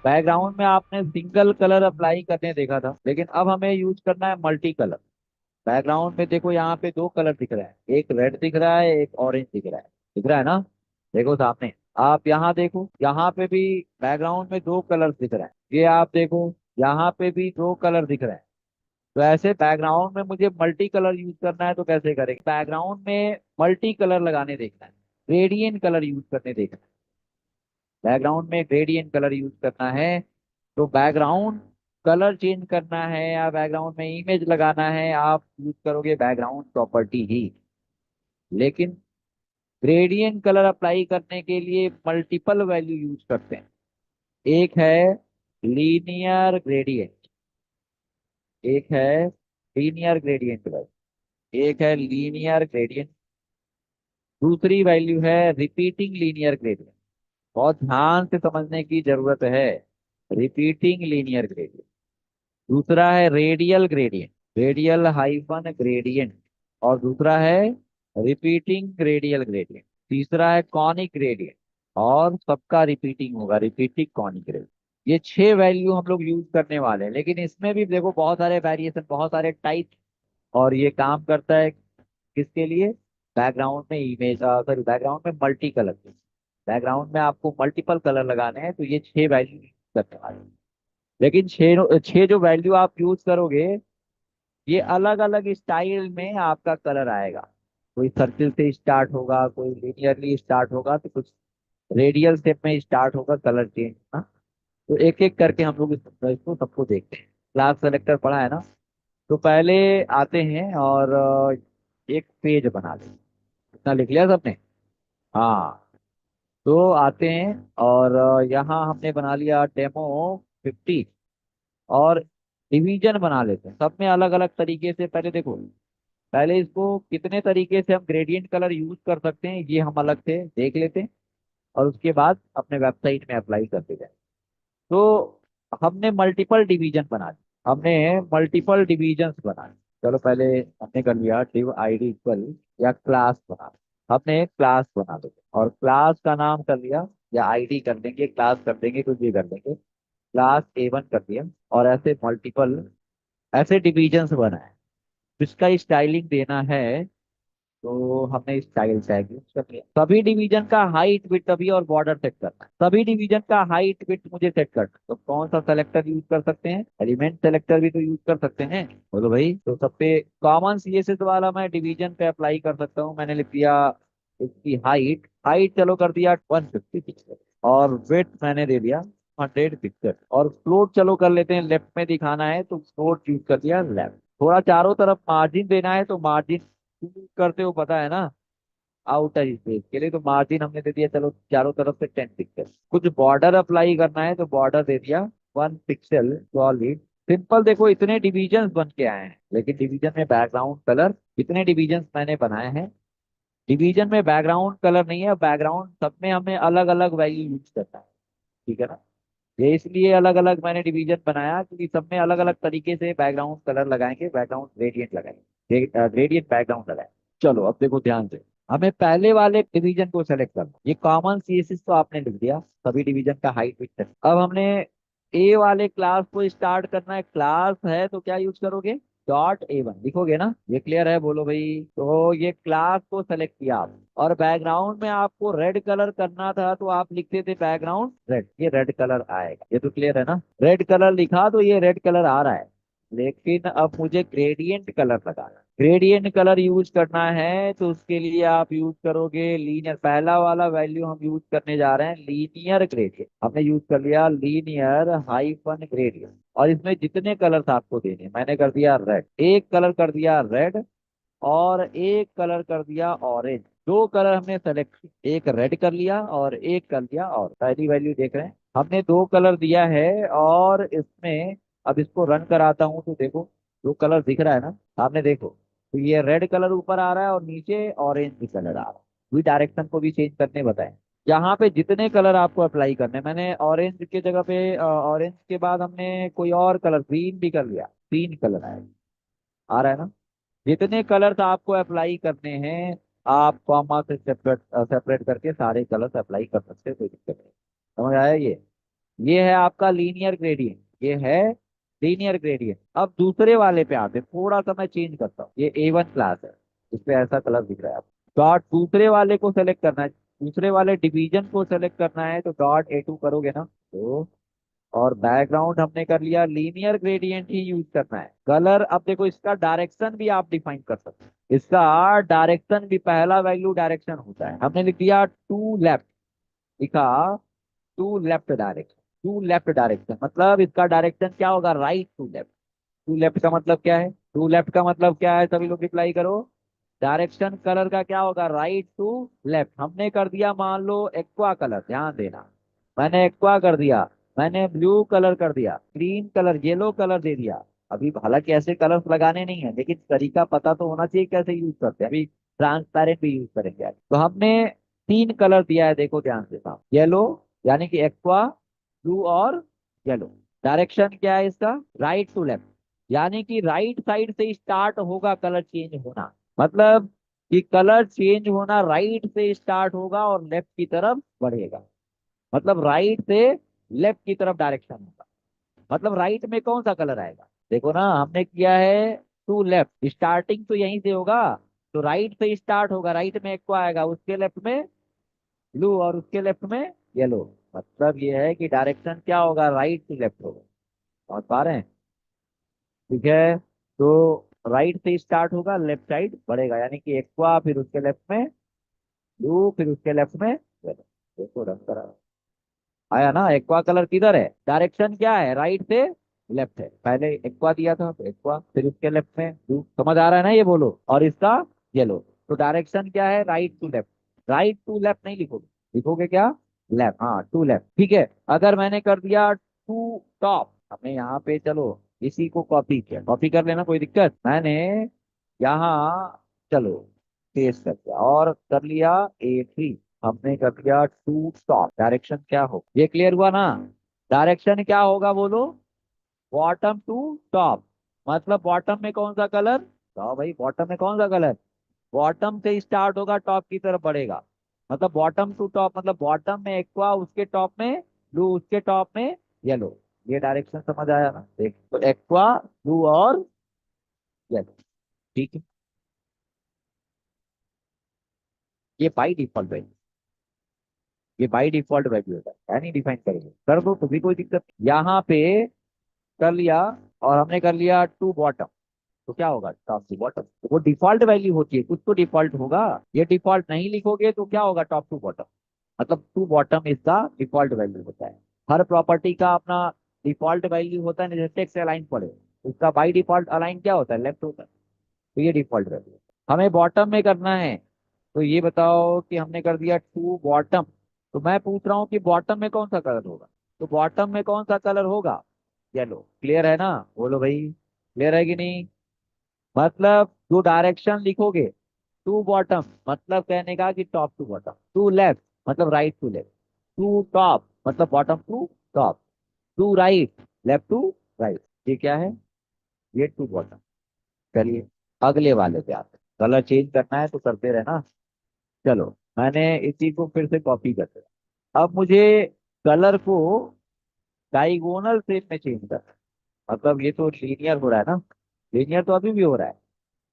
Background में आपने single colour apply करने देखा था, लेकिन अब हमें यूज करना है मल्टी कलर। बैकग्राउंड में देखो, यहाँ पे दो कलर दिख रहे हैं, एक रेड दिख रहा है, एक ऑरेंज दिख रहा है ना। देखो सामने, आप यहाँ देखो, यहाँ पे भी बैकग्राउंड में दो कलर दिख रहे हैं, ये आप देखो, यहाँ पे भी दो कलर दिख रहे हैं। तो ऐसे बैकग्राउंड में मुझे मल्टी कलर यूज करना है, तो कैसे करेंगे? बैकग्राउंड में मल्टी कलर लगाने देखना है, ग्रेडियंट कलर यूज करने देखना है। बैकग्राउंड में ग्रेडियंट कलर यूज करना है। तो बैकग्राउंड कलर चेंज करना है या बैकग्राउंड में इमेज लगाना है, आप यूज करोगे बैकग्राउंड प्रॉपर्टी ही। लेकिन ग्रेडियंट कलर अप्लाई करने के लिए मल्टीपल वैल्यू यूज करते हैं। एक है लीनियर ग्रेडियंट, एक है लीनियर ग्रेडियंट वैल्यू, एक है लीनियर ग्रेडियंट, दूसरी वैल्यू है रिपीटिंग लीनियर ग्रेडियंट। बहुत ध्यान से समझने की जरूरत है। Repeating linear gradient. दूसरा है radial gradient, radial hyphen gradient. और दूसरा है रिपीटिंग रेडियल ग्रेडियंट। तीसरा है कॉनिक ग्रेडियंट। और सबका रिपीटिंग होगा, रिपीटिंग कॉनिक ग्रेडियंट। ये छह वैल्यू हम लोग यूज करने वाले हैं, लेकिन इसमें भी देखो बहुत सारे वेरिएशन, बहुत सारे टाइप। और ये काम करता है किसके लिए? बैकग्राउंड में इमेज, सॉरी, बैकग्राउंड में मल्टी कलर। बैकग्राउंड में आपको मल्टीपल कलर लगाने हैं, तो ये छह वैल्यू यूज करने वाले हैं। लेकिन छह छह जो वैल्यू आप यूज करोगे, ये अलग अलग स्टाइल में आपका कलर आएगा। कोई सर्किल से स्टार्ट होगा, कोई लिनियरली स्टार्ट होगा, तो कुछ रेडियल शेप में स्टार्ट होगा कलर चेंज। हाँ, तो एक एक करके हम लोग इसको सबको देखते हैं। क्लास सेलेक्टर पढ़ा है ना। तो पहले आते हैं और एक पेज बना लें। इतना लिख लिया सबने? हाँ। तो आते हैं और यहाँ हमने बना लिया डेमो 50। और डिवीजन बना लेते हैं, सब में अलग अलग तरीके से। पहले देखो, पहले इसको कितने तरीके से हम ग्रेडियंट कलर यूज कर सकते हैं, ये हम अलग से देख लेते हैं। और उसके बाद अपने वेबसाइट में अप्लाई करते जाए। तो हमने मल्टीपल डिवीजन बना दिए, हमने मल्टीपल डिवीजन बना दिए। चलो पहले हमने कर लिया div id इक्वल या क्लास बना, हमने क्लास बना दिया और क्लास का नाम कर लिया, या आईडी कर देंगे, क्लास कर देंगे, कुछ भी कर देंगे। क्लास A1 कर दिया। और ऐसे मल्टीपल, ऐसे डिविजन्स बनाए। इसका स्टाइलिंग देना है, तो हमने स्टाइल टैग यूज कर लिया। सभी डिवीजन का हाइट विड्थ अभी और बॉर्डर सेट करना है। सभी डिवीजन का हाइट विड्थ मुझे सेट करना है। तो कौन सा सेलेक्टर यूज कर सकते हैं? एलिमेंट सेलेक्टर भी तो यूज कर सकते हैं। बोलो भाई। तो सब पे कॉमन सीएसएस वाला मैं डिवीजन पे अप्लाई कर सकता हूँ। मैंने लिख दिया इसकी हाइट, हाइट चलो कर दिया 150 पिक्सल। और विड्थ मैंने दे दिया 100 पिक्सल। और फ्लोट चलो कर लेते हैं, लेफ्ट में दिखाना है तो फ्लोट यूज कर दिया लेफ्ट। थोड़ा चारों तरफ मार्जिन देना है, तो मार्जिन करते हो पता है ना, आउटर स्पेस के लिए। तो मार्जिन हमने दे दिया चलो चारों तरफ से 10 पिक्सल। कुछ बॉर्डर अप्लाई करना है, तो बॉर्डर दे दिया 1 पिक्सल सॉलिड। सिंपल। देखो इतने डिविजन्स बन के आए हैं, लेकिन डिवीजन में बैकग्राउंड कलर, कितने डिविजन्स मैंने बनाए हैं। डिवीजन में बैकग्राउंड कलर नहीं है, बैकग्राउंड सब में हमें अलग अलग वैल्यू यूज करना है। ठीक है ना। ये इसलिए अलग अलग मैंने डिवीजन बनाया, क्योंकि सब में अलग अलग तरीके से बैकग्राउंड कलर लगाएंगे, बैकग्राउंड ग्रेडियंट लगाएंगे, ग्रेडियंट बैकग्राउंड लगाएंगे। चलो अब देखो ध्यान से, हमें पहले वाले डिवीजन को सेलेक्ट करना। ये कॉमन सीएसएस तो आपने लिख दिया, सभी डिवीजन का हाइट विड्थ। अब हमने ए वाले क्लास को स्टार्ट करना है। क्लास है तो क्या यूज करोगे? .A1 लिखोगे ना। ये क्लियर है? बोलो भाई। तो ये क्लास को सेलेक्ट किया आप। और बैकग्राउंड में आपको रेड कलर करना था, तो आप लिखते थे बैकग्राउंड रेड, ये रेड कलर आएगा। ये तो क्लियर है ना। रेड कलर लिखा तो ये रेड कलर आ रहा है। लेकिन अब मुझे ग्रेडियंट कलर लगाना, ग्रेडियंट कलर यूज करना है, तो उसके लिए आप यूज करोगे लीनियर। पहला वाला वैल्यू हम यूज करने जा रहे हैं लीनियर ग्रेडियंट। हमने यूज कर लिया लीनियर हाइफन ग्रेडियंट। और इसमें जितने कलर्स आपको देने, मैंने कर दिया रेड, एक कलर कर दिया रेड, और एक कलर कर दिया ऑरेंज। दो कलर हमने सेलेक्ट किए, एक रेड कर लिया और एक कर लिया। और पहली वैल्यू देख रहे हैं, हमने दो कलर दिया है। और इसमें अब इसको रन कराता हूं, तो देखो दो कलर दिख रहा है ना। आपने देखो, तो ये रेड कलर ऊपर आ रहा है और नीचे ऑरेंज भी कलर आ रहा है। वही डायरेक्शन को भी चेंज करने बताए। यहाँ पे जितने कलर आपको अप्लाई करने हैं, मैंने ऑरेंज के जगह पे, ऑरेंज के बाद हमने कोई और कलर ग्रीन भी कर लिया, 3 कलर आए। आ रहा है ना। जितने कलर्स आपको अप्लाई करने हैं, आप कॉमा से सेपरेट सेपरेट करके सारे कलर्स अप्लाई कर सकते हैं, कोई दिक्कत नहीं। समझ आया ये? ये है आपका लीनियर ग्रेडियंट, ये है लीनियर ग्रेडियंट। अब दूसरे वाले पे आते हैं, थोड़ा सा मैं चेंज करता हूँ। ये A1 क्लास है, इस पे ऐसा कलर दिख रहा है आपको। डॉट दूसरे वाले को सेलेक्ट करना है, दूसरे वाले डिवीजन को सेलेक्ट करना है, तो डॉट A2 करोगे ना तो। और बैकग्राउंड हमने कर लिया, लीनियर ग्रेडियंट ही यूज करना है। कलर अब देखो, इसका डायरेक्शन भी आप डिफाइन कर सकते हैं। इसका डायरेक्शन भी, पहला वैल्यू डायरेक्शन होता है, हमने लिख दिया टू लेफ्ट, लिखा to left direction. To left direction मतलब इसका डायरेक्शन क्या होगा, right to left. To left का मतलब क्या है, टू लेफ्ट का मतलब क्या है, सभी लोग रिप्लाई करो। डायरेक्शन कलर का क्या होगा, राइट टू लेफ्ट। हमने कर दिया मान लो एक्वा कलर, ध्यान देना, मैंने एक्वा कर दिया, मैंने ब्लू कलर कर दिया, ग्रीन कलर, येलो कलर दे दिया। अभी हालांकि ऐसे कलर्स लगाने नहीं है, लेकिन तरीका पता तो होना चाहिए कैसे यूज करते हैं। अभी ट्रांसपेरेंट भी यूज करेंगे आज। तो हमने तीन कलर दिया है, देखो ध्यान से, येलो यानी कि एक्वा, ब्लू और येलो। डायरेक्शन क्या है इसका, राइट टू लेफ्ट, यानी कि राइट साइड से स्टार्ट होगा कलर चेंज होना। मतलब कि कलर चेंज होना राइट से स्टार्ट होगा और लेफ्ट की तरफ बढ़ेगा। मतलब राइट से लेफ्ट की तरफ डायरेक्शन होगा। मतलब राइट में कौन सा कलर आएगा, देखो ना, हमने किया है टू लेफ्ट, स्टार्टिंग तो यहीं से होगा। तो राइट से स्टार्ट होगा, राइट में एक को आएगा, उसके लेफ्ट में ब्लू और उसके लेफ्ट में येलो। मतलब ये है कि डायरेक्शन क्या होगा, राइट टू लेफ्ट होगा। समझ पा रहे हैं, ठीक है। तो राइट से स्टार्ट होगा, लेफ्ट साइड बढ़ेगा, यानी कि एक्वा, फिर उसके लेफ्ट में ब्लू, फिर उसके लेफ्ट में येलो। देखो रंग करा आया ना। एक्वा कलर किधर है, डायरेक्शन क्या है, राइट से लेफ्ट है। पहले एक्वा दिया था तो एक्वा, फिर उसके लेफ्ट में ब्लू। समझ आ रहा है ना ये, बोलो। और इसका येलो। तो डायरेक्शन क्या है, right to left. Right to left नहीं लिखोगे, लिखोगे क्या, लेफ्ट, हाँ टू लेफ्ट, ठीक है। अगर मैंने कर दिया टू टॉप, हमने यहाँ पे चलो इसी को कॉपी किया, कॉपी कर लेना, कोई दिक्कत। मैंने यहाँ चलो पेस्ट कर दिया और कर लिया A3। हमने कर दिया टू टॉप, डायरेक्शन क्या हो, ये क्लियर हुआ ना। डायरेक्शन क्या होगा बोलो, बॉटम टू टॉप। मतलब बॉटम में कौन सा कलर, तो भाई बॉटम में कौन सा कलर, बॉटम से स्टार्ट होगा टॉप की तरफ बढ़ेगा। मतलब बॉटम टू टॉप, मतलब बॉटम में एक्वा, उसके टॉप में ब्लू, उसके टॉप में येलो। ये डायरेक्शन समझ आया ना, देख तो एक्वा, ब्लू और येलो, ठीक है। ये बाई डिफॉल्ट वैल्यू, ये बाई डिफॉल्ट वैल्यू होता है नहीं, डिफाइन करेंगे, कर दो तो भी कोई दिक्कत नहीं। यहाँ पे कर लिया, और हमने कर लिया टू बॉटम, तो क्या होगा, टॉप टू बॉटम। तो वो डिफॉल्ट वैल्यू होती है, कुछ तो डिफॉल्ट होगा। ये डिफॉल्ट नहीं लिखोगे तो क्या होगा, टॉप टू बॉटम। मतलब टू बॉटम इसका डिफॉल्ट वैल्यू होता है। हर प्रॉपर्टी का अपना डिफॉल्ट वैल्यू होता है, जैसे टेक्स्ट अलाइन पड़े, उसका बाई डिफॉल्ट अलाइन क्या होता है, लेफ्ट होता है। तो ये डिफॉल्ट वैल्यू है। हमें बॉटम में करना है, तो ये बताओ कि हमने कर दिया टू बॉटम। तो मैं पूछ रहा हूँ कि बॉटम में कौन सा कलर होगा, तो बॉटम में कौन सा कलर होगा, येलो। क्लियर है ना, बोलो भाई, क्लियर है कि नहीं। मतलब जो डायरेक्शन लिखोगे, टू बॉटम मतलब कहने का कि top to bottom, to left मतलब right to left, to top मतलब bottom to top, to right left to right. ये क्या है, ये टू बॉटम। चलिए अगले वाले पे आते हैं। कलर चेंज करना है तो करते रहना। चलो मैंने इसी को फिर से कॉपी कर दिया। अब मुझे कलर को डाइगोनल शेप में चेंज करना है। मतलब ये तो लीनियर हो रहा है ना, लीनियर तो अभी भी हो रहा है।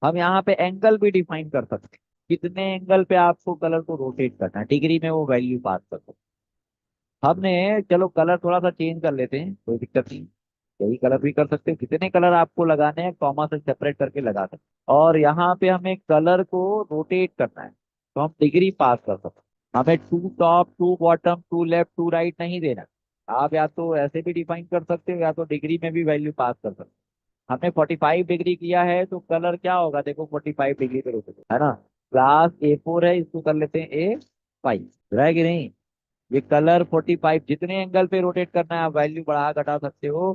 हम यहाँ पे एंगल भी डिफाइन कर सकते हैं, कितने एंगल पे आपको कलर को रोटेट करना है, डिग्री में वो वैल्यू पास कर सकते हैं। हमने चलो कलर थोड़ा सा चेंज कर लेते हैं, कोई दिक्कत नहीं। यही कलर भी कर सकते हो, कितने कलर आपको लगाने हैं कॉमा से सेपरेट करके लगा सकते हैं। और यहाँ पे हमें कलर को रोटेट करना है, तो हम डिग्री पास कर सकते हैं। हमें to top, to bottom, to left, to right नहीं देना। आप या तो ऐसे भी डिफाइन कर सकते हो, या तो डिग्री में भी वैल्यू पास कर सकते हो। हमने 45 डिग्री किया है, तो कलर क्या होगा, देखो 45 डिग्री पे रोटेट है ना। क्लास A4 है, इसको कर लेते हैं A5, है कि नहीं। ये कलर 45, जितने एंगल पे रोटेट करना है आप वैल्यू बढ़ा घटा सकते हो।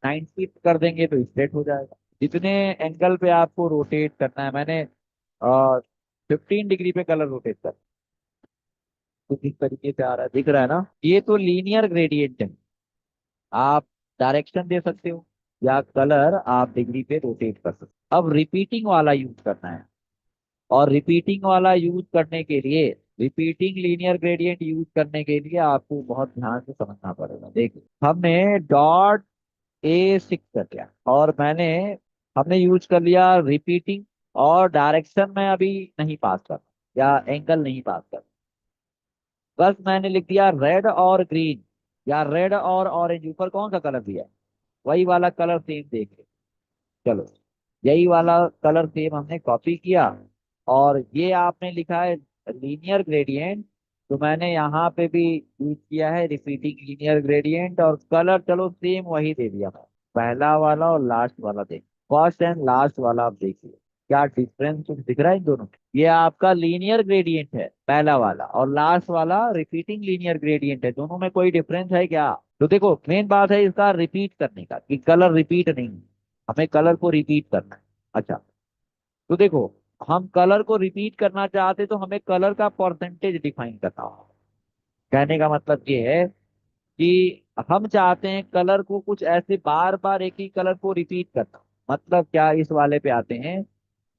90 कर देंगे तो स्ट्रेट हो जाएगा। जितने एंगल पे आपको रोटेट करना है, मैंने 15 डिग्री पे कलर रोटेट कर, तो इस तरीके से आ रहा है, दिख रहा है ना। ये तो लीनियर ग्रेडियंट है, आप डायरेक्शन दे सकते हो, या कलर आप डिग्री पे रोटेट कर सकते हो। अब रिपीटिंग वाला यूज करना है, और रिपीटिंग वाला यूज करने के लिए रिपीटिंग लीनियर ग्रेडियंट यूज करने के लिए आपको बहुत ध्यान से समझना पड़ेगा। देखिए हमने डॉट ए सिक्स कर लिया और हमने यूज कर लिया रिपीटिंग, और डायरेक्शन में अभी नहीं पास कर या एंगल नहीं पास कर, बस मैंने लिख दिया रेड और ग्रीन या रेड और ऑरेंज। ऊपर कौन सा कलर दिया है, वही वाला कलर सेम देख ले। चलो यही वाला कलर सेम हमने कॉपी किया, और ये आपने लिखा है लीनियर ग्रेडियंट, तो मैंने यहाँ पे भी यूज किया है रिपीटिंग लीनियर ग्रेडियंट, और कलर चलो सेम वही दे दिया मैं, पहला वाला और लास्ट वाला दे। फर्स्ट एंड लास्ट वाला आप देखिए क्या डिफरेंस कुछ दिख रहा है इन दोनों में? ये आपका लीनियर ग्रेडियंट है पहला वाला, और लास्ट वाला रिपीटिंग लीनियर ग्रेडियंट है। दोनों में कोई डिफरेंस है क्या? तो देखो मेन बात है इसका रिपीट करने का, कि कलर रिपीट नहीं, हमें कलर को रिपीट करना है। अच्छा, तो देखो हम कलर को रिपीट करना चाहते तो हमें कलर का परसेंटेज डिफाइन करना होगा। कहने का मतलब ये है कि हम चाहते हैं कलर को कुछ ऐसे बार बार एक ही कलर को रिपीट करना। मतलब क्या, इस वाले पे आते हैं,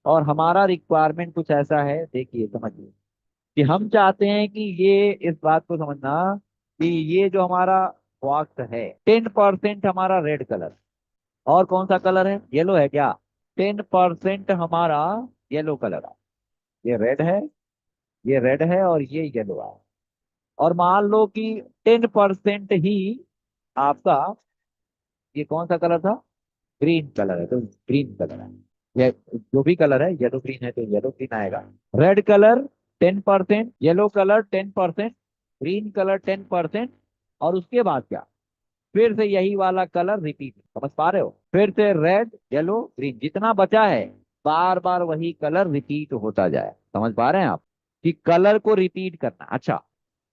और हमारा रिक्वायरमेंट कुछ ऐसा है, देखिए समझिए कि हम चाहते हैं कि ये, इस बात को समझना कि ये जो हमारा बॉक्स है 10% हमारा रेड कलर, और कौन सा कलर है, येलो है क्या, 10% हमारा येलो कलर है। ये रेड है, ये रेड है और ये येलो है। और मान लो कि 10% ही आपका ये कौन सा कलर था, ग्रीन कलर है, तो ग्रीन कलर है। ये जो भी कलर है, येलो ग्रीन है तो येलो ग्रीन आएगा। Red colour 10%, yellow colour 10%, green colour 10%, और उसके बाद क्या, फिर से यही वाला कलर रिपीट, समझ पा रहे हो, फिर से रेड येलो ग्रीन जितना बचा है, बार बार वही कलर रिपीट होता जाए। समझ पा रहे हैं आप कि कलर को रिपीट करना। अच्छा,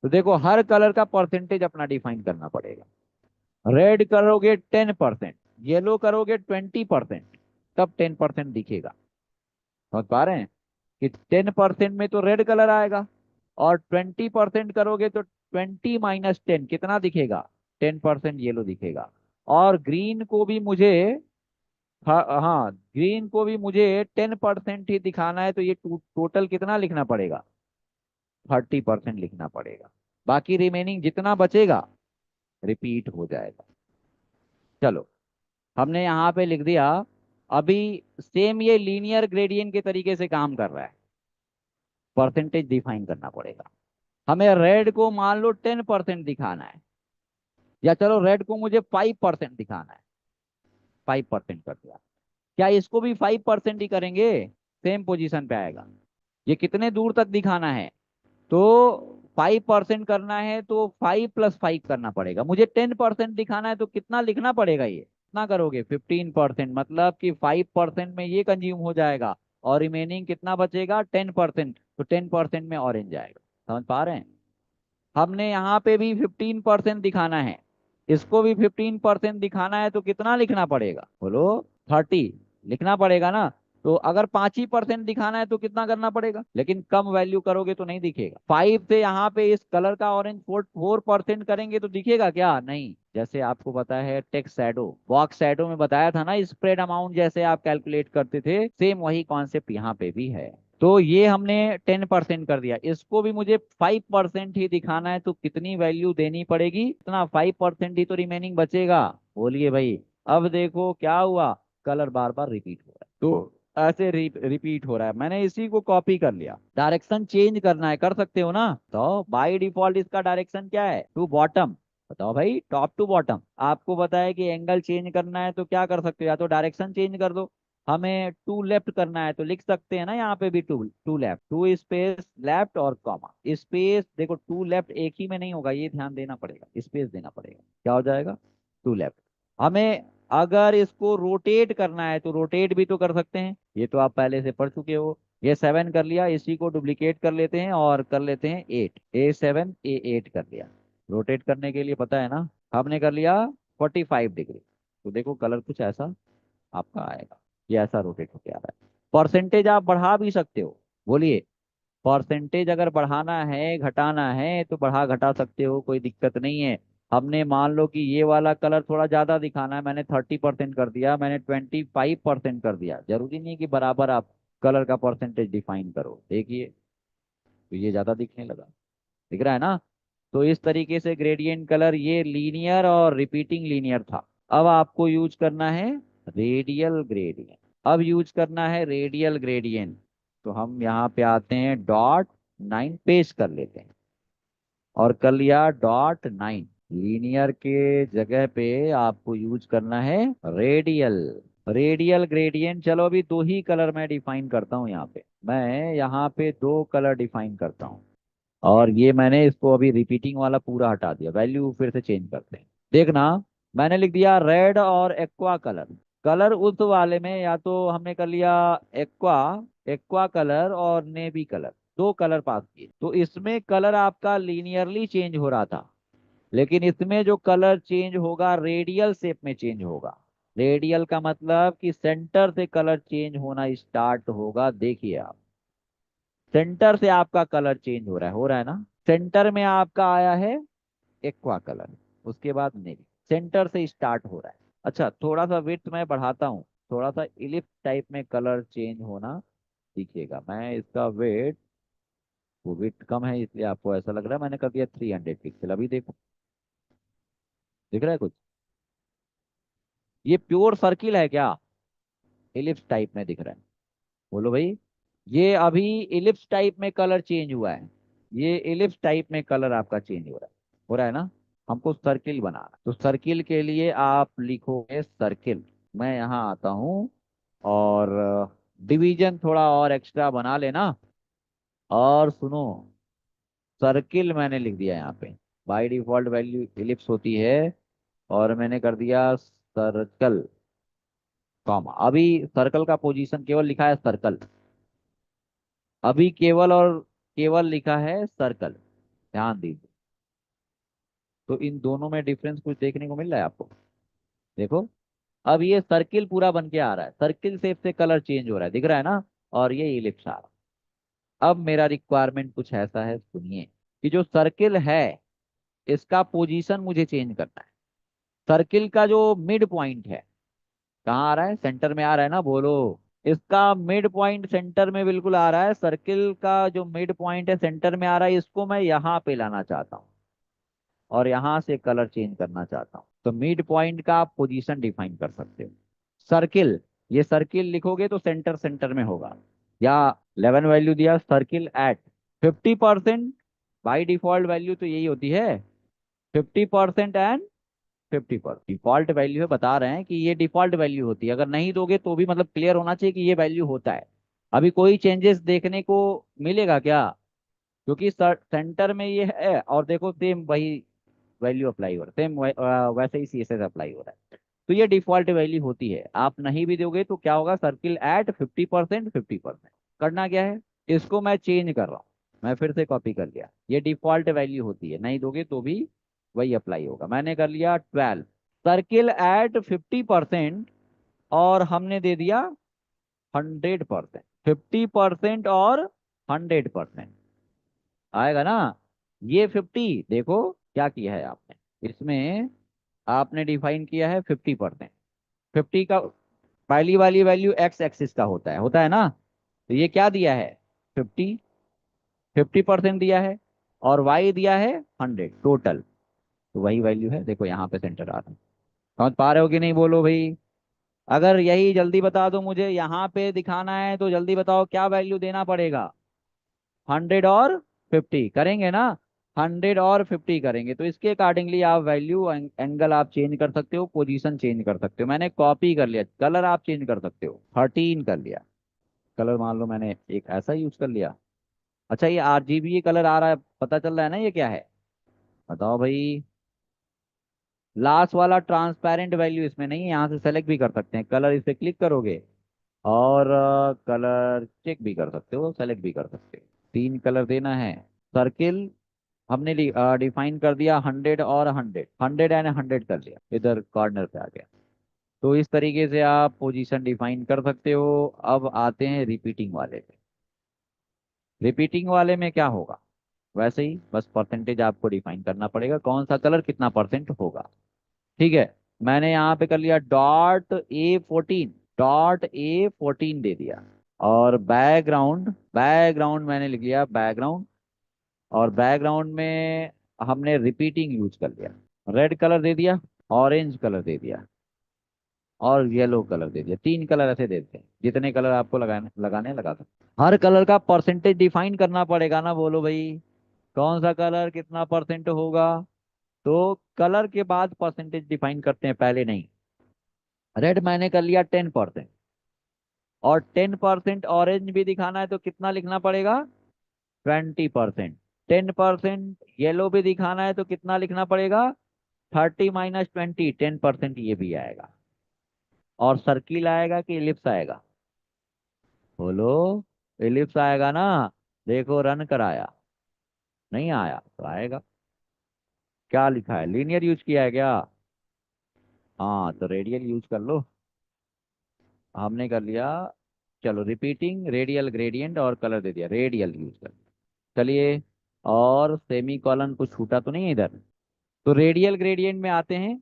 तो देखो हर कलर का परसेंटेज अपना डिफाइन करना पड़ेगा। रेड करोगे 10%, येलो करोगे 20%, तब 10% दिखेगा। समझ पा रहे हैं कि 10% में तो रेड कलर आएगा, और 20% करोगे तो 20 - 10 कितना दिखेगा, 10% येलो दिखेगा। और ग्रीन को भी मुझे, हाँ हाँ, ग्रीन को भी मुझे 10% ही दिखाना है, तो ये टोटल कितना लिखना पड़ेगा, 30% लिखना पड़ेगा। बाकी रिमेनिंग जितना बचेगा रिपीट हो जाएगा। चलो हमने यहाँ पे लिख दिया। अभी सेम ये लीनियर ग्रेडियंट के तरीके से काम कर रहा है, परसेंटेज डिफाइन करना पड़ेगा। हमें रेड को मान लो 10% दिखाना है, या चलो रेड को मुझे 5% दिखाना है, 5% कर दिया। क्या इसको भी 5% ही करेंगे, सेम पोजीशन पे आएगा। ये कितने दूर तक दिखाना है, तो 5% करना है तो 5 + 5 करना पड़ेगा। मुझे 10% दिखाना है तो कितना लिखना पड़ेगा, ये कितना करोगे, 15%, मतलब कि 5% में ये कंज्यूम हो जाएगा, और रिमेनिंग कितना बचेगा, 10%, तो 10% में ऑरेंज आएगा। समझ पा रहे हैं? हमने यहाँ पे भी 15% दिखाना है, इसको भी 15% दिखाना है, तो कितना लिखना पड़ेगा, बोलो, 30 लिखना पड़ेगा ना। तो अगर 5% दिखाना है तो कितना करना पड़ेगा, लेकिन कम वैल्यू करोगे तो नहीं दिखेगा। 5 से यहाँ पे इस कलर का ऑरेंज 4% करेंगे तो दिखेगा क्या, नहीं। जैसे आपको पता है टेक्स्ट शैडो, बॉक्स शैडो में बताया था ना, स्प्रेड अमाउंट जैसे आप कैलकुलेट करते थे, सेम वही कॉन्सेप्ट यहाँ पे भी है। तो ये हमने 10% कर दिया, इसको भी मुझे 5% ही दिखाना है, तो कितनी वैल्यू देनी पड़ेगी, इतना 5% ही तो रिमेनिंग बचेगा। बोलिए भाई, अब देखो क्या हुआ, कलर बार बार रिपीट हो रहा है, तो ऐसे रिपीट हो रहा है। मैंने इसी को कॉपी कर लिया। डायरेक्शन चेंज करना है, कर सकते हो ना, तो बाय डिफॉल्ट इसका डायरेक्शन क्या है, टू बॉटम। बताओ भाई, टॉप टू बॉटम। आपको बताया कि एंगल चेंज करना है तो क्या कर सकते हो, या तो डायरेक्शन चेंज कर दो। हमें टू लेफ्ट करना है तो लिख सकते हैं ना, यहाँ पे भी to, to left, to space left और कॉमा स्पेस। देखो टू लेफ्ट एक ही में नहीं होगा, ये ध्यान देना पड़ेगा, स्पेस देना पड़ेगा, क्या हो जाएगा, टू लेफ्ट। हमें अगर इसको रोटेट करना है तो रोटेट भी तो कर सकते हैं, ये तो आप पहले से पढ़ चुके हो। ये 7 कर लिया, इसी को डुप्लीकेट कर लेते हैं और कर लेते हैं 8, A7 A8 कर लिया। रोटेट करने के लिए पता है ना, हमने कर लिया 45 डिग्री। तो देखो कलर कुछ ऐसा आपका आएगा, ये ऐसा रोटेट होके आ रहा है। परसेंटेज आप बढ़ा भी सकते हो, बोलिए, परसेंटेज अगर बढ़ाना है घटाना है तो बढ़ा घटा सकते हो, कोई दिक्कत नहीं है। हमने मान लो कि ये वाला कलर थोड़ा ज्यादा दिखाना है, मैंने 30% कर दिया, मैंने 25% कर दिया। जरूरी नहीं कि बराबर आप कलर का परसेंटेज डिफाइन करो। देखिए तो ये ज्यादा दिखने लगा। दिख रहा है ना। तो इस तरीके से ग्रेडियंट कलर, ये लीनियर और रिपीटिंग लीनियर था। अब आपको यूज करना है रेडियल ग्रेडियंट। अब यूज करना है रेडियल ग्रेडियंट। तो हम यहाँ पे आते हैं, डॉट 9 पेस्ट कर लेते हैं और कर लिया डॉट 9। लीनियर के जगह पे आपको यूज करना है रेडियल। रेडियल ग्रेडियंट, चलो अभी दो ही कलर मैं डिफाइन करता हूँ यहाँ पे। मैं यहाँ पे दो कलर डिफाइन करता हूँ। और ये मैंने इसको अभी रिपीटिंग वाला पूरा हटा दिया, वैल्यू फिर से चेंज करते हैं। देखना, मैंने लिख दिया रेड और एक्वा कलर। कलर उस वाले में या तो हमने कर लिया एक्वा, एक्वा कलर और नेवी कलर, दो कलर पास किए। तो इसमें कलर आपका लीनियरली चेंज हो रहा था, लेकिन इसमें जो कलर चेंज होगा रेडियल शेप में चेंज होगा। रेडियल का मतलब कि सेंटर से कलर चेंज होना स्टार्ट होगा। देखिए आप, सेंटर से आपका कलर चेंज हो रहा है ना। सेंटर में आपका आया है एक्वा कलर, उसके बाद नेवी, सेंटर से स्टार्ट हो रहा है। अच्छा, थोड़ा सा विड्थ मैं बढ़ाता हूँ, थोड़ा सा इलिप्स टाइप में कलर चेंज होना दिखेगा। मैं इसका वेट, वो विड्थ कम है इसलिए आपको ऐसा लग रहा है, मैंने कर दिया 300 पिक्सल। अभी देखो, दिख रहा है कुछ? ये प्योर सर्किल है क्या? इलिप्स टाइप में दिख रहा है? बोलो भाई। ये अभी इलिप्स टाइप में कलर चेंज हुआ है। ये इलिप्स टाइप में कलर आपका चेंज हो रहा है। हो रहा है ना। हमको सर्किल बनाना है। तो सर्किल के लिए आप लिखोगे सर्किल। मैं यहाँ आता हूँ और डिवीजन थोड़ा और एक्स्ट्रा बना लेना। और सुनो, सर्किल मैंने लिख दिया यहाँ पे। बाय डिफॉल्ट वैल्यू इलिप्स होती है, और मैंने कर दिया सर्कल, कॉमा। अभी सर्कल का पोजीशन केवल लिखा है सर्कल, अभी केवल और केवल लिखा है सर्कल। ध्यान दीजिए। तो इन दोनों में डिफरेंस कुछ देखने को मिल रहा है आपको? देखो, अब ये सर्किल पूरा बन के आ रहा है, सर्किल शेप से कलर चेंज हो रहा है, दिख रहा है ना। और ये इलिप्स आ रहा है। अब मेरा रिक्वायरमेंट कुछ ऐसा है, सुनिए, कि जो सर्किल है इसका पोजीशन मुझे चेंज करना है। सर्किल का जो मिड पॉइंट है, कहाँ आ रहा है? सेंटर में आ रहा है ना, बोलो। इसका मिड पॉइंट सेंटर में बिल्कुल आ रहा है। सर्किल का जो मिड पॉइंट है सेंटर में आ रहा है, इसको मैं यहाँ पे लाना चाहता हूँ और यहाँ से कलर चेंज करना चाहता हूँ। तो मिड पॉइंट का आप पोजीशन डिफाइन कर सकते हो। सर्किल, ये सर्किल लिखोगे तो सेंटर सेंटर में होगा। या 11 वैल्यू दिया, circle eight 50%। By default value तो यही होती है, 50% एंड 50%। डिफॉल्ट वैल्यू है, बता रहे हैं कि ये डिफॉल्ट वैल्यू होती है। अगर नहीं दोगे तो भी मतलब क्लियर होना चाहिए कि ये वैल्यू होता है। अभी कोई चेंजेस देखने को मिलेगा क्या? क्योंकि सेंटर में ये है, और देखो सेम वही वैल्यू अप्लाई हो रहा है, सेम वैसे ही CSS अप्लाई हो रहा है। तो ये डिफॉल्ट वैल्यू होती है। आप नहीं भी दोगे तो क्या होगा, सर्किल एट 50%, 50%। करना क्या है, इसको मैं चेंज कर रहा हूँ। मैं फिर से कॉपी कर लिया, ये डिफॉल्ट वैल्यू होती है, नहीं दोगे तो भी वही अप्लाई होगा। मैंने कर लिया 12, सर्किल एट 50%, और हमने दे दिया 100%। 50% और 100% आएगा ना। ये 50, देखो क्या किया है आपने इसमें, आपने डिफाइन किया है 50%। 50 का पहली वाली वैल्यू एक्स एक्सिस का होता है ना। तो ये क्या दिया है, 50, 50% दिया है, और वाई दिया है 100 टोटल। तो वही वैल्यू है, देखो यहाँ पे सेंटर आ रहा है। समझ पा रहे हो कि नहीं, बोलो भाई। अगर यही जल्दी बता दो मुझे, यहाँ पे दिखाना है तो जल्दी बताओ क्या वैल्यू देना पड़ेगा। 100 और 50 करेंगे ना, 100 और 50 करेंगे तो इसके अकॉर्डिंगली आप वैल्यू एंगल आप चेंज कर सकते हो, पोजीशन चेंज कर सकते हो। मैंने कॉपी कर लिया, कलर आप चेंज कर सकते हो, 13 कर लिया। कलर मान लो मैंने एक ऐसा यूज कर लिया। अच्छा, ये RGB कलर आ रहा है, पता चल रहा है ना ये क्या है? बताओ भाई। लास्ट वाला ट्रांसपेरेंट वैल्यू इसमें नहीं है, यहाँ से सेलेक्ट भी कर सकते हैं। कलर इस पे क्लिक करोगे और कलर चेक भी कर सकते हो, सेलेक्ट भी कर सकते हो। 3 कलर देना है। सर्किल हमने डिफाइन कर दिया 100 और 100, 100 एंड 100 कर लिया, इधर कॉर्नर पे आ गया। तो इस तरीके से आप पोजीशन डिफाइन कर सकते हो। अब आते हैं रिपीटिंग वाले पे। रिपीटिंग वाले में क्या होगा, वैसे ही बस परसेंटेज आपको डिफाइन करना पड़ेगा, कौन सा कलर कितना परसेंट होगा। ठीक है, मैंने यहाँ पे कर लिया .A14, .A14 दे दिया। और बैकग्राउंड, बैकग्राउंड मैंने लिख लिया बैकग्राउंड और बैकग्राउंड में हमने रिपीटिंग यूज कर लिया। रेड कलर दे दिया, ऑरेंज कलर दे दिया और येलो कलर दे दिया। तीन कलर ऐसे देते हैं, जितने कलर आपको लगाने लगाने लगा सकते। हर कलर का परसेंटेज डिफाइन करना पड़ेगा ना, बोलो भाई। कौन सा कलर कितना परसेंट होगा, तो कलर के बाद परसेंटेज डिफाइन करते हैं, पहले नहीं। रेड मैंने कर लिया 10%, और 10% ऑरेंज भी दिखाना है तो कितना लिखना पड़ेगा, 20%। 10% येलो भी दिखाना है तो कितना लिखना पड़ेगा, 30 - 20, 10% ये भी आएगा। और सर्किल आएगा कि इलिप्स आएगा, बोलो। इलिप्स आएगा ना। देखो रन कराया, नहीं आया तो आएगा। क्या लिखा है, लीनियर यूज किया है क्या? हाँ तो रेडियल यूज कर लो। हमने कर लिया। चलो रिपीटिंग, रेडियल, ग्रेडियंट और कलर दे दिया, रेडियल यूज कर। चलिए, और सेमी कॉलन कुछ छूटा तो नहीं है इधर? तो रेडियल ग्रेडियंट में आते हैं।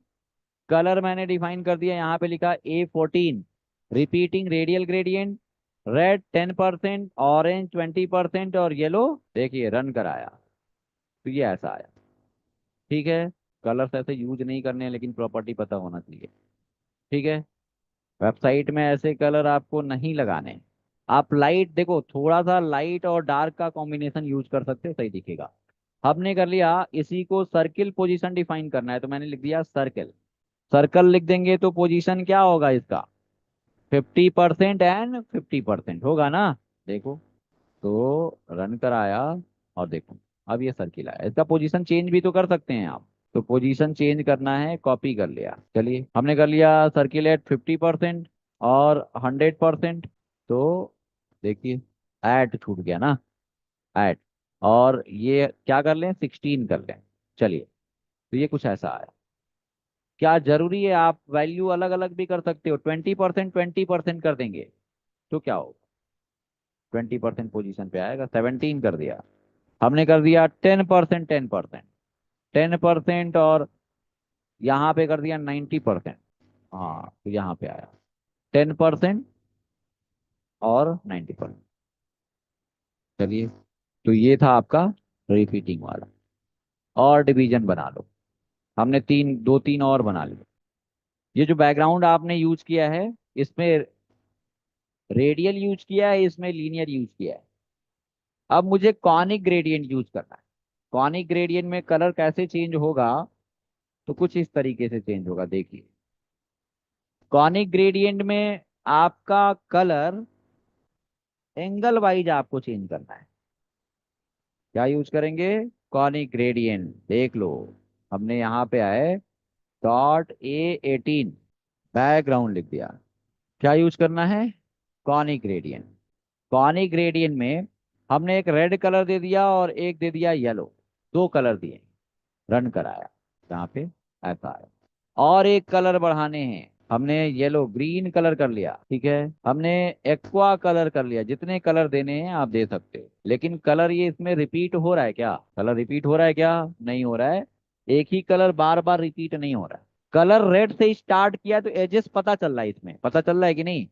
कलर मैंने डिफाइन कर दिया, यहाँ पे लिखा A14। Repeating radial gradient, red 10%, orange 20% और येलो, देखिए रन कराया तो ये ऐसा आया। ठीक है। कलर्स ऐसे यूज नहीं करने हैं, लेकिन प्रॉपर्टी पता होना चाहिए। ठीक है। वेबसाइट में ऐसे कलर आपको नहीं लगाने। आप लाइट देखो, थोड़ा सा लाइट और डार्क का कॉम्बिनेशन यूज कर सकते हो, सही दिखेगा। हमने कर लिया, इसी को सर्किल पोजीशन डिफाइन करना है तो मैंने लिख दिया सर्कल। सर्कल लिख देंगे तो पोजीशन क्या होगा इसका, 50% एंड 50% होगा ना। देखो, तो रन कराया और देखो, अब ये सर्किल आया। इसका पोजीशन चेंज भी तो कर सकते हैं आप। तो पोजीशन चेंज करना है, कॉपी कर लिया। चलिए, हमने कर लिया सर्किल एट 50% और 100%। तो देखिए, ऐड छूट गया ना, ऐड। और ये क्या कर लें, 16 कर लें। चलिए, तो ये कुछ ऐसा आया। क्या जरूरी है आप वैल्यू अलग अलग भी कर सकते हो? 20% 20% कर देंगे तो क्या होगा, 20% पोजीशन पे आएगा। 17 कर दिया। हमने कर दिया 10%, 10%, 10% और यहाँ पे कर दिया 90%। हाँ तो यहाँ पे आया 10% और 90%। चलिए, तो ये था आपका रिपीटिंग वाला। और डिवीजन बना लो। हमने तीन, दो तीन और बना लिए। ये जो बैकग्राउंड आपने यूज किया है, इसमें रेडियल यूज किया है, इसमें लीनियर यूज किया है। अब मुझे कॉनिक ग्रेडियंट यूज करना है। कॉनिक ग्रेडियंट में कलर कैसे चेंज होगा, तो कुछ इस तरीके से चेंज होगा, देखिए। कॉनिक ग्रेडियंट में आपका कलर एंगल वाइज आपको चेंज करना है। क्या यूज करेंगे, कॉनिक ग्रेडियंट, देख लो। हमने यहाँ पे आए .A18 बैकग्राउंड लिख दिया। क्या यूज करना है, कॉनिक ग्रेडियंट। कॉनिक ग्रेडियंट में हमने एक रेड कलर दे दिया और एक दे दिया येलो, दो कलर दिए। रन कराया, यहाँ पे ऐसा आया। और एक कलर बढ़ाने हैं, हमने येलो ग्रीन कलर कर लिया। ठीक है। हमने एक्वा कलर कर लिया। जितने कलर देने हैं आप दे सकते हो, लेकिन कलर ये इसमें रिपीट हो रहा है क्या, कलर रिपीट हो रहा है क्या, नहीं हो रहा है। एक ही कलर बार बार रिपीट नहीं हो रहा है। कलर रेड से स्टार्ट किया तो एजेस पता चल रहा है, इसमें पता चल रहा है कि नहीं,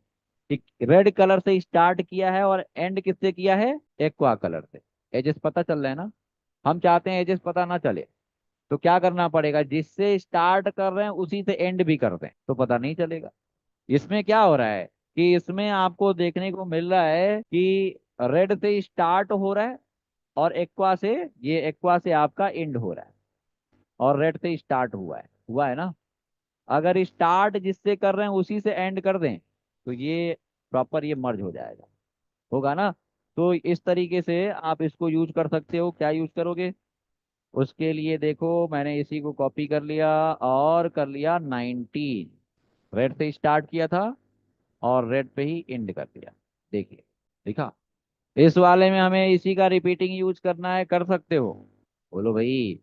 कि रेड कलर से स्टार्ट किया है और एंड किससे किया है, एक्वा कलर से। एजेस पता चल रहा है ना। हम चाहते हैं एजेस पता ना चले, तो क्या करना पड़ेगा, जिससे स्टार्ट कर रहे हैं उसी से एंड भी कर दें तो पता नहीं चलेगा। इसमें क्या हो रहा है कि इसमें आपको देखने को मिल रहा है कि रेड से स्टार्ट हो रहा है और एक्वा से, ये एक्वा से आपका एंड हो रहा है, और रेड से स्टार्ट हुआ है ना। अगर स्टार्ट जिससे कर रहे हैं उसी से एंड कर दें तो ये प्रॉपर ये मर्ज हो जाएगा, होगा ना। तो इस तरीके से आप इसको यूज कर सकते हो। क्या यूज करोगे, उसके लिए देखो, मैंने इसी को कॉपी कर लिया और कर लिया 19। रेड से स्टार्ट किया था और रेड पे ही एंड कर दिया। देखिए, दिखा। इस वाले में हमें इसी का रिपीटिंग यूज करना है, कर सकते हो, बोलो भाई।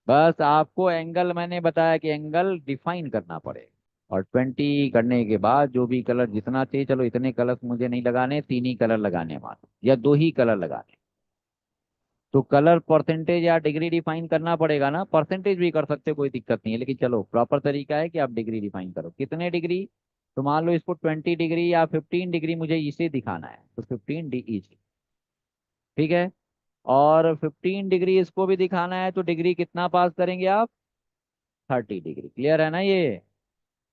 बस आपको एंगल मैंने बताया कि एंगल डिफाइन करना पड़ेगा। और 20 करने के बाद जो भी कलर जितना चाहिए, चलो इतने कलर मुझे नहीं लगाने, तीन ही कलर लगाने हैं मात्र, या दो ही कलर लगाने। तो कलर परसेंटेज या डिग्री डिफाइन करना पड़ेगा ना। परसेंटेज भी कर सकते हो, कोई दिक्कत नहीं है, लेकिन चलो प्रॉपर तरीका है कि आप डिग्री डिफाइन करो, कितने डिग्री। तो मान लो इसको 20 डिग्री या 15 डिग्री मुझे इसे दिखाना है, तो 15 DEC। ठीक है। और 15 डिग्री इसको भी दिखाना है, तो डिग्री कितना पास करेंगे आप? 30 डिग्री। क्लियर है ना ये?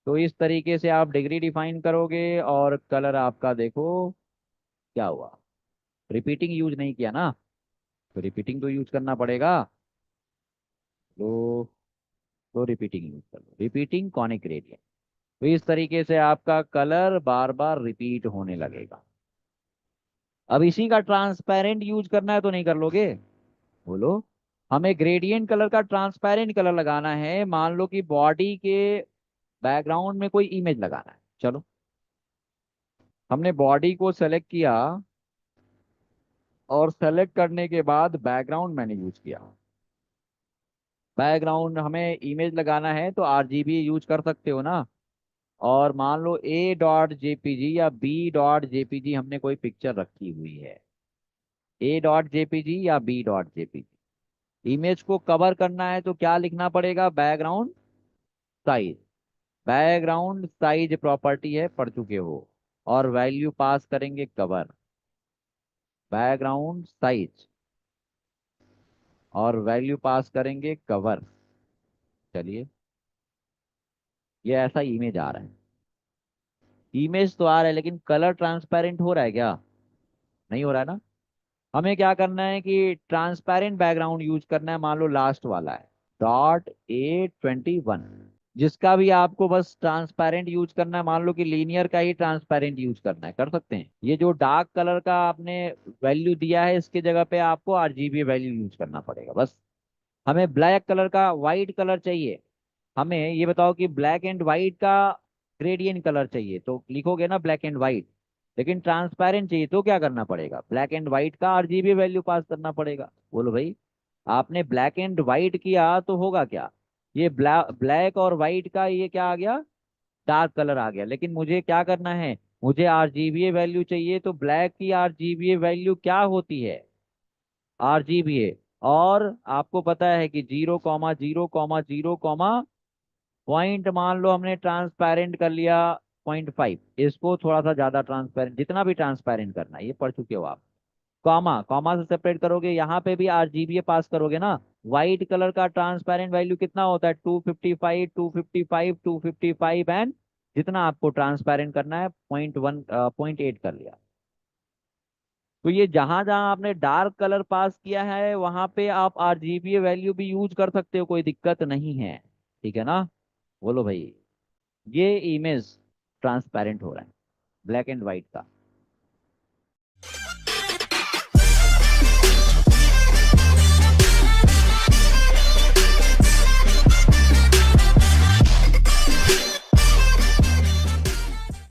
तो इस तरीके से आप डिग्री डिफाइन करोगे। और कलर आपका देखो क्या हुआ, रिपीटिंग यूज नहीं किया ना, तो रिपीटिंग तो यूज करना पड़ेगा। तो रिपीटिंग यूज कर लो, रिपीटिंग कॉनिक ग्रेडियंट। तो इस तरीके से आपका कलर बार बार रिपीट होने लगेगा। अब इसी का ट्रांसपेरेंट यूज करना है तो नहीं कर लोगे? बोलो। हमें ग्रेडियंट कलर का ट्रांसपेरेंट कलर लगाना है, मान लो कि बॉडी के बैकग्राउंड में कोई इमेज लगाना है। चलो, हमने बॉडी को सेलेक्ट किया, और सेलेक्ट करने के बाद बैकग्राउंड मैंने यूज किया। बैकग्राउंड हमें इमेज लगाना है तो आरजीबी यूज कर सकते हो ना। और मान लो a.jpg या b.jpg हमने कोई पिक्चर रखी हुई है, a.jpg या b.jpg। इमेज को कवर करना है तो क्या लिखना पड़ेगा? Background size. Background size property है, पढ़ चुके हो। और वैल्यू पास करेंगे कवर, बैकग्राउंड साइज, और वैल्यू पास करेंगे कवर। चलिए, ये ऐसा इमेज आ रहा है। इमेज तो आ रहा है, लेकिन कलर ट्रांसपेरेंट हो रहा है क्या? नहीं हो रहा है ना। हमें क्या करना है कि ट्रांसपेरेंट बैकग्राउंड यूज करना है। मान लो लास्ट वाला है .A21, जिसका भी आपको बस ट्रांसपेरेंट यूज करना है। मान लो कि लीनियर का ही ट्रांसपेरेंट यूज करना है, कर सकते हैं। ये जो डार्क कलर का आपने वैल्यू दिया है, इसके जगह पे आपको आरजीबी वैल्यू यूज करना पड़ेगा बस। हमें ब्लैक कलर का वाइट कलर चाहिए। हमें ये बताओ कि ब्लैक एंड व्हाइट का ग्रेडियंट कलर चाहिए, तो लिखोगे ना ब्लैक एंड व्हाइट। लेकिन ट्रांसपेरेंट चाहिए तो क्या करना पड़ेगा? ब्लैक एंड व्हाइट का आरजीबी वैल्यू पास करना पड़ेगा। बोलो भाई। आपने ब्लैक एंड व्हाइट किया तो होगा क्या? ये ब्लैक और व्हाइट का ये क्या आ गया? डार्क कलर आ गया। लेकिन मुझे क्या करना है? मुझे आरजीबी वैल्यू चाहिए, तो ब्लैक की आरजीबी वैल्यू क्या होती है? आरजीबी। और आपको पता है कि 0,0,0,0, पॉइंट मान लो हमने ट्रांसपेरेंट कर लिया 0.5, इसको थोड़ा सा ज्यादा ट्रांसपेरेंट, जितना भी ट्रांसपेरेंट करना है, ये पढ़ चुके हो आप। कॉमा, कॉमा से सेपरेट करोगे, यहाँ पे भी आरजीबी पास करोगे ना। व्हाइट कलर का ट्रांसपेरेंट वैल्यू कितना होता है? 255, 255, 255 एंड जितना आपको ट्रांसपेरेंट करना है 0.1, 0.8 कर लिया। तो ये जहां जहां आपने डार्क कलर पास किया है, वहां पे आप आरजीबी वैल्यू भी यूज कर सकते हो, कोई दिक्कत नहीं है। ठीक है ना? बोलो भाई। ये इमेज ट्रांसपेरेंट हो रहा है, ब्लैक एंड व्हाइट का।